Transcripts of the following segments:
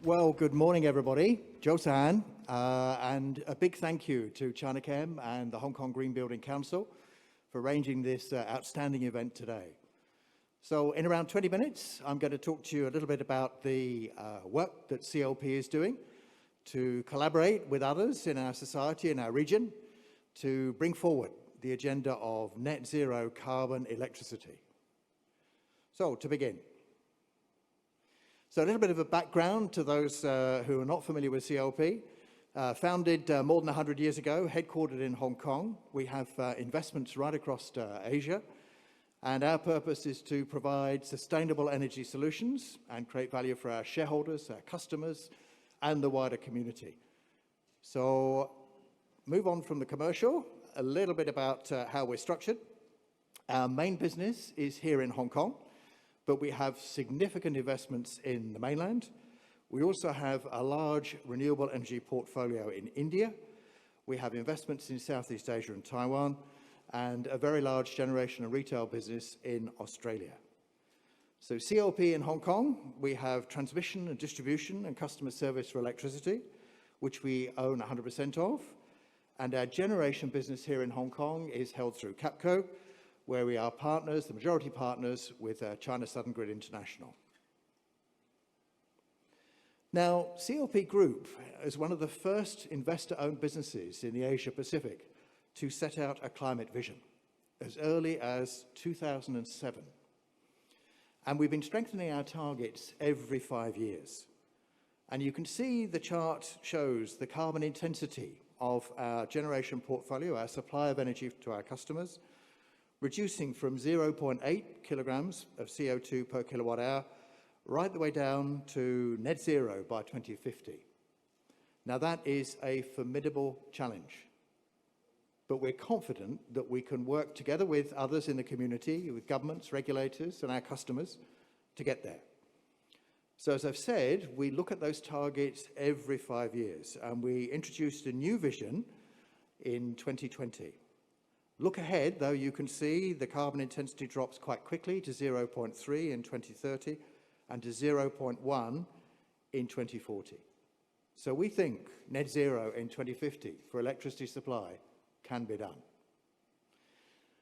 Well, good morning, everybody. Josan, and a big thank you to Chinachem and the Hong Kong Green Building Council for arranging this outstanding event today. So in around 20 minutes, I'm going to talk to you a little bit about the work that CLP is doing to collaborate with others in our society, in our region, to bring forward the agenda of net zero carbon electricity. So to begin. So a little bit of a background to those who are not familiar with CLP. Founded more than 100 years ago, headquartered in Hong Kong. We have investments right across Asia. And our purpose is to provide sustainable energy solutions and create value for our shareholders, our customers, and the wider community. So move on from the commercial, a little bit about how we're structured. Our main business is here in Hong Kong, but we have significant investments in the mainland. We also have a large renewable energy portfolio in India. We have investments in Southeast Asia and Taiwan, and a very large generation and retail business in Australia. So CLP in Hong Kong, we have transmission and distribution and customer service for electricity, which we own 100% of. And our generation business here in Hong Kong is held through CAPCO, where we are partners, the majority partners, with China Southern Grid International. Now, CLP Group is one of the first investor-owned businesses in the Asia Pacific to set out a climate vision as early as 2007. And we've been strengthening our targets every 5 years. And you can see the chart shows the carbon intensity of our generation portfolio, our supply of energy to our customers, reducing from 0.8 kilograms of CO2 per kilowatt hour right the way down to net zero by 2050. Now that is a formidable challenge, but we're confident that we can work together with others in the community, with governments, regulators, and our customers to get there. So as I've said, we look at those targets every 5 years, and we introduced a new vision in 2020. Look ahead, though, you can see the carbon intensity drops quite quickly to 0.3 in 2030 and to 0.1 in 2040. So we think net zero in 2050 for electricity supply can be done.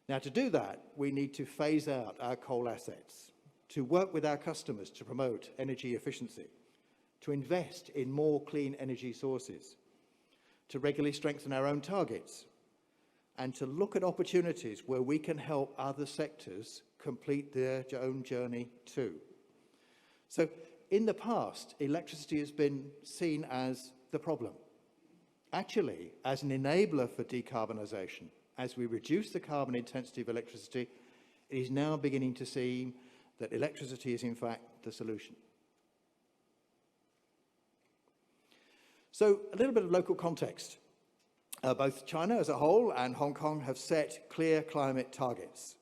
Now, to do that, we need to phase out our coal assets, to work with our customers to promote energy efficiency, to invest in more clean energy sources, to regularly strengthen our own targets, and to look at opportunities where we can help other sectors complete their own journey too. So in the past, electricity has been seen as the problem. Actually, as an enabler for decarbonisation, as we reduce the carbon intensity of electricity, it is now beginning to seem that electricity is in fact the solution. So a little bit of local context. Both China as a whole and Hong Kong have set clear climate targets.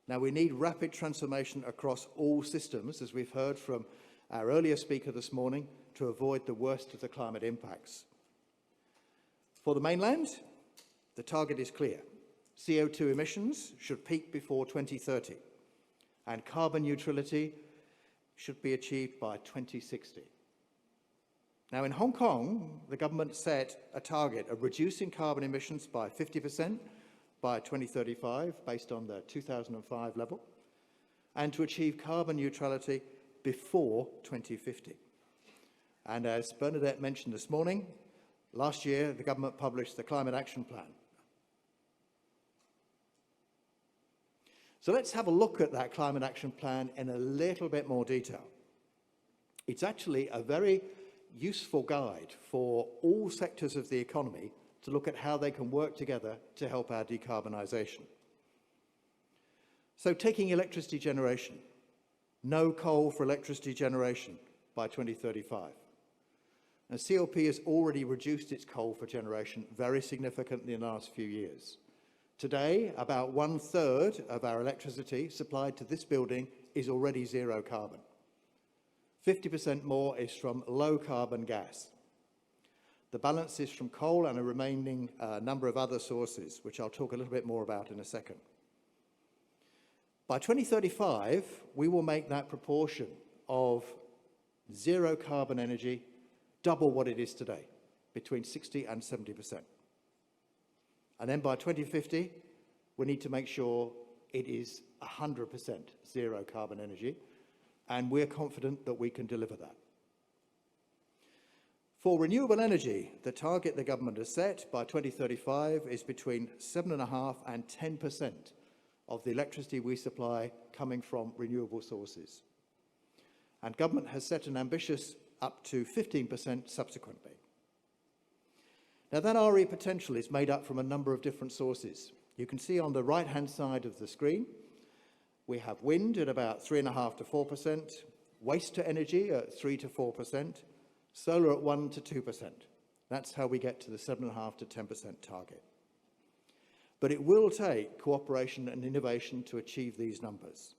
Now we need rapid transformation across all systems, as we've heard from our earlier speaker this morning, to avoid the worst of the climate impacts. For the mainland, the target is clear. CO2 emissions should peak before 2030, and carbon neutrality should be achieved by 2060. Now, in Hong Kong, the government set a target of reducing carbon emissions by 50% by 2035, based on the 2005 level, and to achieve carbon neutrality before 2050. And as Bernadette mentioned this morning, last year, the government published the Climate Action Plan. So let's have a look at that Climate Action Plan in a little bit more detail. It's actually a very useful guide for all sectors of the economy to look at how they can work together to help our decarbonisation. So taking electricity generation, no coal for electricity generation by 2035. And CLP has already reduced its coal for generation very significantly in the last few years. Today, about 1/3 of our electricity supplied to this building is already zero carbon. 50% more is from low carbon gas. The balance is from coal and a remaining number of other sources, which I'll talk a little bit more about in a second. By 2035, we will make that proportion of zero carbon energy, double what it is today, between 60 and 70%. And then by 2050, we need to make sure it is 100% zero carbon energy, and we're confident that we can deliver that. For renewable energy, the target the government has set by 2035 is between 7.5% and 10% of the electricity we supply coming from renewable sources. And government has set an ambitious up to 15% subsequently. Now, that RE potential is made up from a number of different sources. You can see on the right-hand side of the screen, we have wind at about 3.5% to 4%, waste to energy at 3% to 4%, solar at 1% to 2%. That's how we get to the 7.5% to 10% target. But it will take cooperation and innovation to achieve these numbers.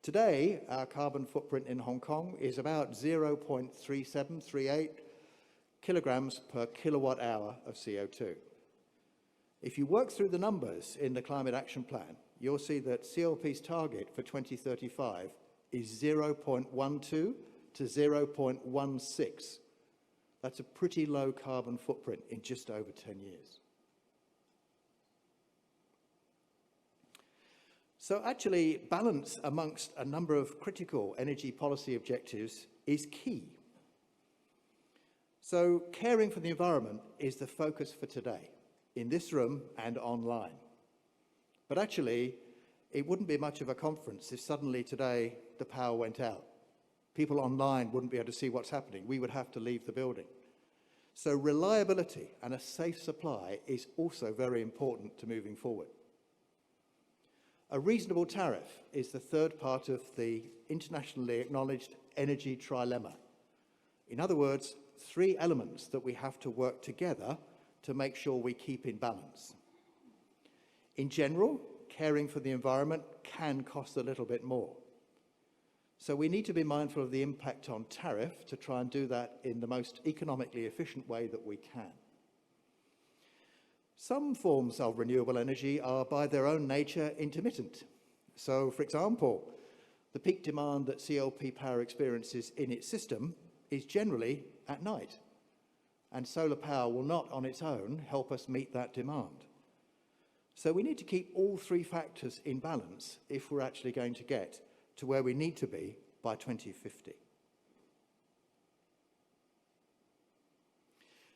Today, our carbon footprint in Hong Kong is about 0.3738 kilograms per kilowatt hour of CO2. If you work through the numbers in the Climate Action Plan, you'll see that CLP's target for 2035 is 0.12 to 0.16. That's a pretty low carbon footprint in just over 10 years. So actually, balance amongst a number of critical energy policy objectives is key. So caring for the environment is the focus for today, in this room and online. But actually, it wouldn't be much of a conference if suddenly today the power went out. People online wouldn't be able to see what's happening. We would have to leave the building. So reliability and a safe supply is also very important to moving forward. A reasonable tariff is the third part of the internationally acknowledged energy trilemma. In other words, three elements that we have to work together to make sure we keep in balance. In general, caring for the environment can cost a little bit more. So we need to be mindful of the impact on tariff to try and do that in the most economically efficient way that we can. Some forms of renewable energy are by their own nature intermittent. So, for example, the peak demand that CLP Power experiences in its system is generally at night, and solar power will not on its own help us meet that demand. So we need to keep all three factors in balance if we're actually going to get to where we need to be by 2050.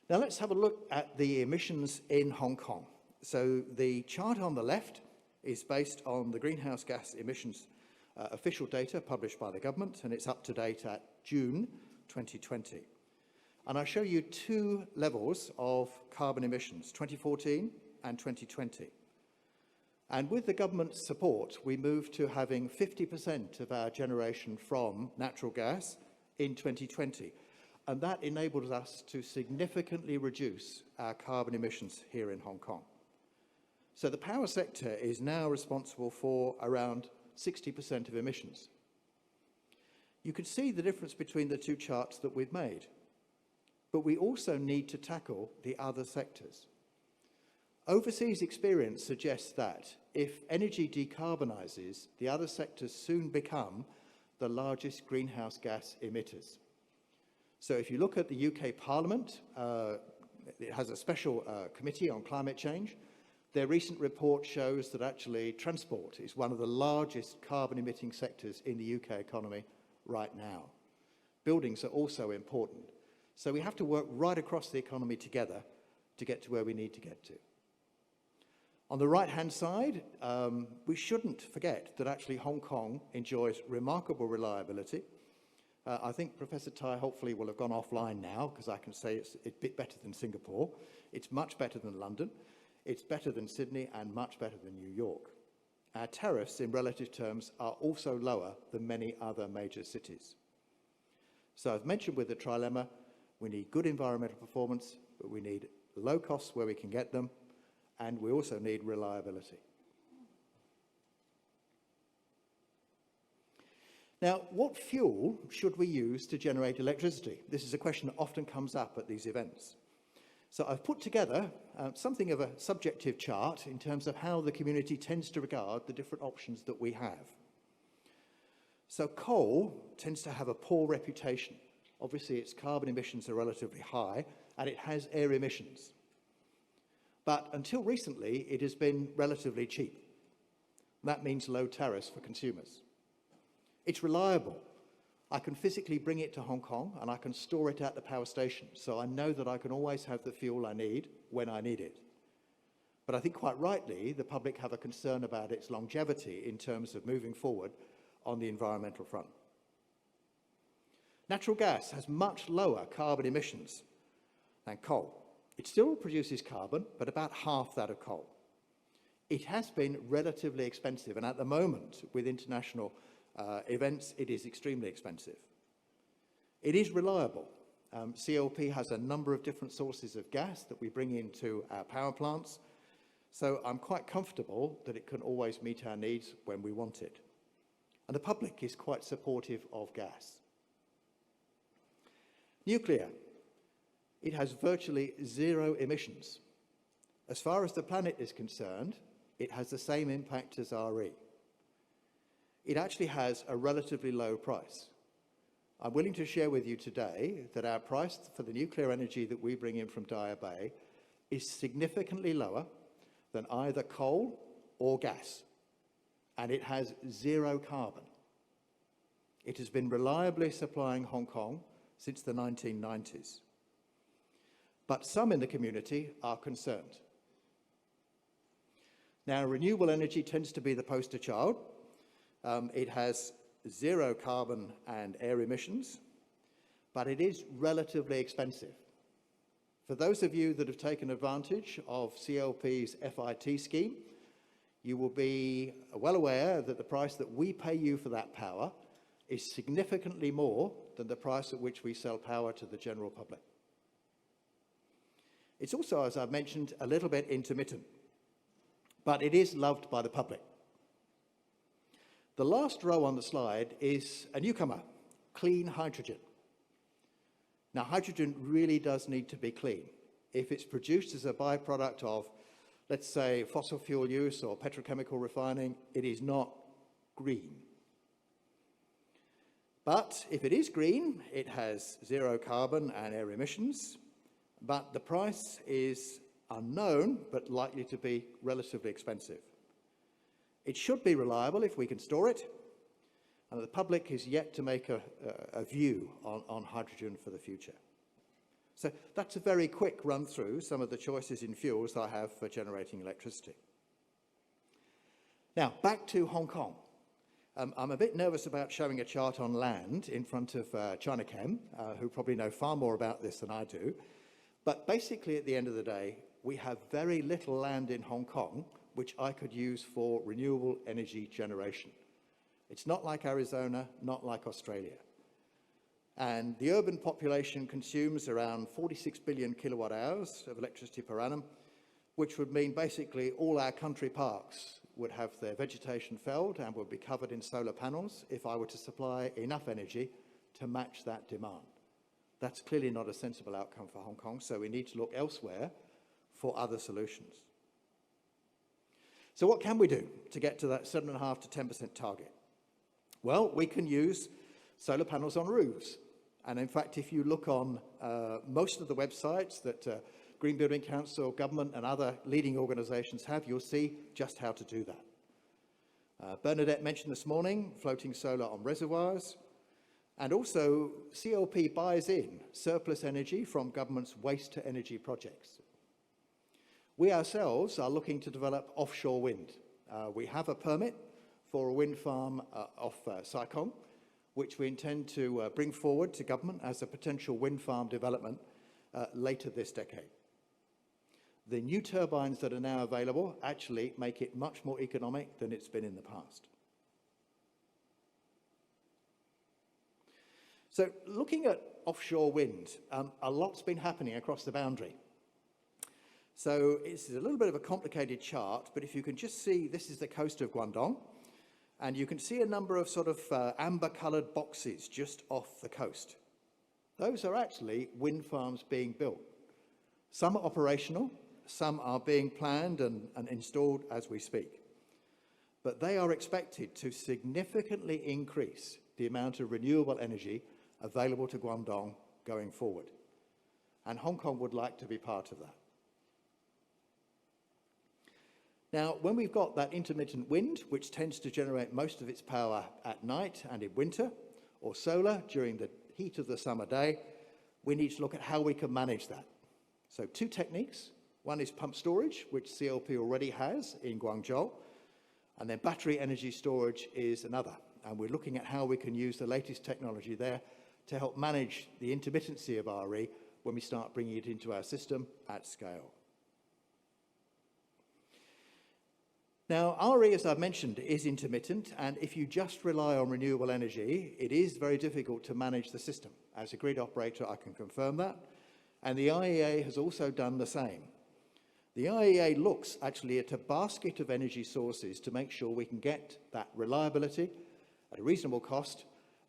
Now let's have a look at the emissions in Hong Kong. So the chart on the left is based on the greenhouse gas emissions official data published by the government, and it's up to date at June 2020. And I show you two levels of carbon emissions, 2014 and 2020. And with the government's support, we moved to having 50% of our generation from natural gas in 2020. And that enabled us to significantly reduce our carbon emissions here in Hong Kong. So the power sector is now responsible for around 60% of emissions. You can see the difference between the two charts that we've made. But we also need to tackle the other sectors. Overseas experience suggests that if energy decarbonises, the other sectors soon become the largest greenhouse gas emitters. So if you look at the UK Parliament, it has a special committee on climate change. Their recent report shows that actually transport is one of the largest carbon emitting sectors in the UK economy right now. Buildings are also important. So we have to work right across the economy together to get to where we need to get to. On the right-hand side, we shouldn't forget that actually Hong Kong enjoys remarkable reliability. I think Professor Tai hopefully will have gone offline now, because I can say it's a bit better than Singapore. It's much better than London. It's better than Sydney and much better than New York. Our tariffs in relative terms are also lower than many other major cities. So I've mentioned with the trilemma, we need good environmental performance, but we need low costs where we can get them, and we also need reliability. Now, what fuel should we use to generate electricity? This is a question that often comes up at these events. So I've put together something of a subjective chart in terms of how the community tends to regard the different options that we have. So coal tends to have a poor reputation. Obviously, its carbon emissions are relatively high, and it has air emissions. But until recently, it has been relatively cheap. That means low tariffs for consumers. It's reliable. I can physically bring it to Hong Kong, and I can store it at the power station, so I know that I can always have the fuel I need when I need it. But I think quite rightly, the public have a concern about its longevity in terms of moving forward on the environmental front. Natural gas has much lower carbon emissions than coal. It still produces carbon, but about half that of coal. It has been relatively expensive, and at the moment, with international events, it is extremely expensive. It is reliable. CLP has a number of different sources of gas that we bring into our power plants, so I'm quite comfortable that it can always meet our needs when we want it. And the public is quite supportive of gas. Nuclear. It has virtually zero emissions. As far as the planet is concerned, it has the same impact as RE. It actually has a relatively low price. I'm willing to share with you today that our price for the nuclear energy that we bring in from Daya Bay is significantly lower than either coal or gas, and it has zero carbon. It has been reliably supplying Hong Kong since the 1990s. But some in the community are concerned. Now, renewable energy tends to be the poster child. It has zero carbon and air emissions, but it is relatively expensive. For those of you that have taken advantage of CLP's FIT scheme, you will be well aware that the price that we pay you for that power is significantly more than the price at which we sell power to the general public. It's also, as I've mentioned, a little bit intermittent, but it is loved by the public. The last row on the slide is a newcomer, clean hydrogen. Now, hydrogen really does need to be clean. If it's produced as a byproduct of, let's say, fossil fuel use or petrochemical refining, it is not green. But if it is green, it has zero carbon and air emissions, but the price is unknown, but likely to be relatively expensive. It should be reliable if we can store it, and the public is yet to make a view on hydrogen for the future. So that's a very quick run through some of the choices in fuels I have for generating electricity. Now, back to Hong Kong. I'm a bit nervous about showing a chart on land in front of Chinachem, who probably know far more about this than I do. But basically, at the end of the day, we have very little land in Hong Kong which I could use for renewable energy generation. It's not like Arizona, not like Australia. And the urban population consumes around 46 billion kilowatt hours of electricity per annum, which would mean basically all our country parks would have their vegetation felled and would be covered in solar panels if I were to supply enough energy to match that demand. That's clearly not a sensible outcome for Hong Kong, so we need to look elsewhere for other solutions. So what can we do to get to that 7.5% to 10% target? Well, we can use solar panels on roofs. And in fact, if you look on most of the websites that Green Building Council, government and other leading organisations have, you'll see just how to do that. Bernadette mentioned this morning floating solar on reservoirs, and also CLP buys in surplus energy from government's waste-to-energy projects. We ourselves are looking to develop offshore wind. We have a permit for a wind farm off CLP, which we intend to bring forward to government as a potential wind farm development later this decade. The new turbines that are now available actually make it much more economic than it's been in the past. So looking at offshore wind, a lot's been happening across the boundary. So it's a little bit of a complicated chart, but if you can just see, this is the coast of Guangdong, and you can see a number of sort of amber-coloured boxes just off the coast. Those are actually wind farms being built. Some are operational, some are being planned and installed as we speak. but they are expected to significantly increase the amount of renewable energy available to Guangdong going forward. And Hong Kong would like to be part of that. Now, when we've got that intermittent wind, which tends to generate most of its power at night and in winter, or solar during the heat of the summer day, we need to look at how we can manage that. So 2 techniques. One is pump storage, which CLP already has in Guangzhou, and then battery energy storage is another. And we're looking at how we can use the latest technology there to help manage the intermittency of RE when we start bringing it into our system at scale. Now, RE, as I've mentioned, is intermittent, and if you just rely on renewable energy, it is very difficult to manage the system. As a grid operator, I can confirm that, and the IEA has also done the same. The IEA looks actually at a basket of energy sources to make sure we can get that reliability at a reasonable cost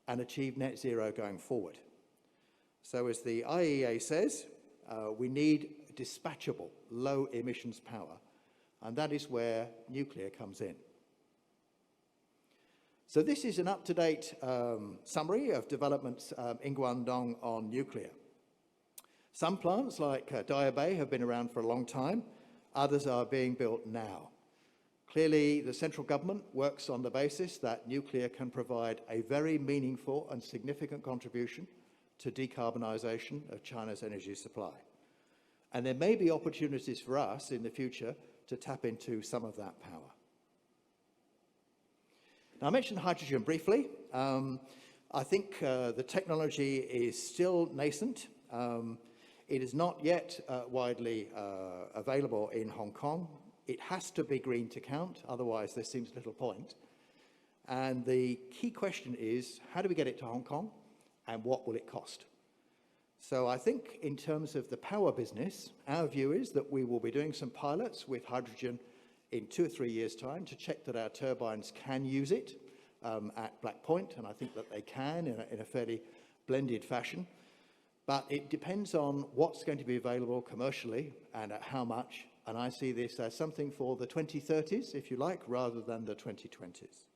and achieve net zero going forward. So as the IEA says, we need dispatchable, low emissions power, and that is where nuclear comes in. So this is an up-to-date summary of developments in Guangdong on nuclear. Some plants, like Daya Bay, have been around for a long time. Others are being built now. Clearly, the central government works on the basis that nuclear can provide a very meaningful and significant contribution to decarbonisation of China's energy supply. And there may be opportunities for us in the future to tap into some of that power. Now, I mentioned hydrogen briefly. I think the technology is still nascent. It is not yet widely available in Hong Kong. It has to be green to count, otherwise there seems little point. And the key question is, how do we get it to Hong Kong, and what will it cost? So I think in terms of the power business, our view is that we will be doing some pilots with hydrogen in 2 or 3 years' time to check that our turbines can use it at Black Point, and I think that they can in a fairly blended fashion. But it depends on what's going to be available commercially and at how much, and I see this as something for the 2030s, if you like, rather than the 2020s.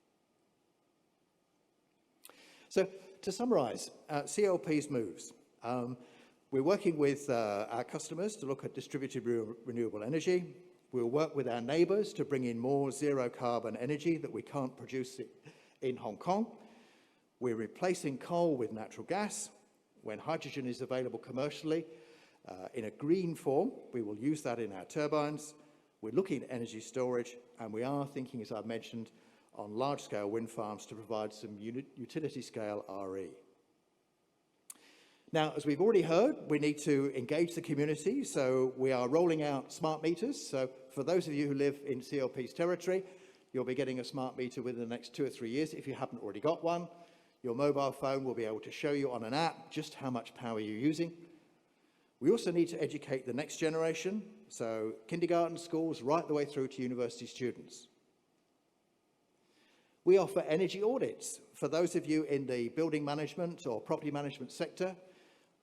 So to summarise, CLP's moves. We're working with our customers to look at distributed renewable energy. We'll work with our neighbours to bring in more zero-carbon energy that we can't produce in Hong Kong. We're replacing coal with natural gas. When hydrogen is available commercially in a green form, we will use that in our turbines. We're looking at energy storage, and we are thinking, as I've mentioned, on large-scale wind farms to provide some utility-scale RE. Now, as we've already heard, we need to engage the community, so we are rolling out smart meters. So for those of you who live in CLP's territory, you'll be getting a smart meter within the next 2 or 3 years if you haven't already got one. Your mobile phone will be able to show you on an app just how much power you're using. We also need to educate the next generation, so kindergarten schools right the way through to university students. We offer energy audits. For those of you in the building management or property management sector,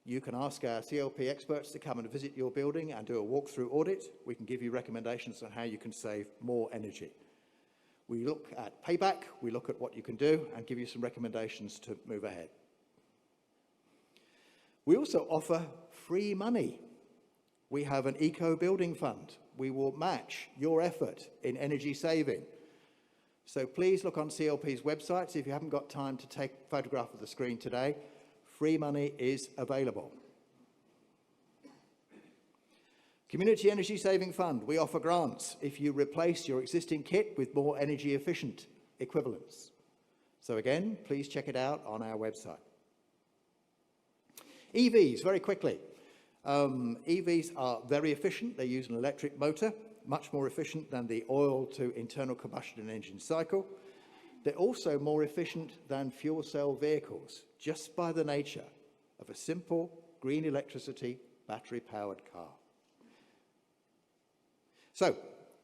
you can ask our CLP experts to come and visit your building and do a walkthrough audit. We can give you recommendations on how you can save more energy. We look at payback, we look at what you can do and give you some recommendations to move ahead. We also offer free money. We have an eco-building fund. We will match your effort in energy saving. So please look on CLP's websites. If you haven't got time to take a photograph of the screen today, free money is available. Community Energy Saving Fund. We offer grants if you replace your existing kit with more energy efficient equivalents. So again, please check it out on our website. EVs, very quickly. EVs are very efficient. They use an electric motor, much more efficient than the oil to internal combustion engine cycle. They're also more efficient than fuel cell vehicles, just by the nature of a simple green electricity battery-powered car. So,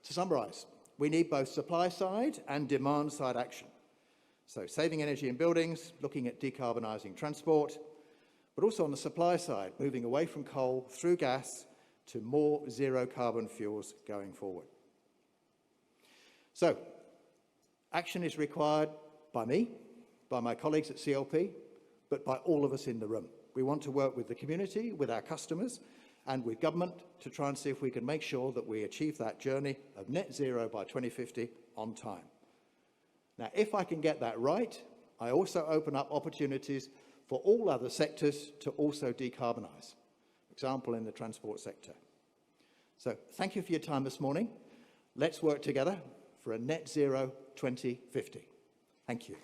to summarise, we need both supply-side and demand-side action. So, saving energy in buildings, looking at decarbonising transport, but also on the supply side, moving away from coal through gas to more zero-carbon fuels going forward. So, Action is required by me, by my colleagues at CLP, but by all of us in the room. We want to work with the community, with our customers, and with government to try and see if we can make sure that we achieve that journey of net zero by 2050 on time. Now, if I can get that right, I also open up opportunities for all other sectors to also decarbonise, for example, in the transport sector. So thank you for your time this morning. Let's work together for a net zero 2050. Thank you.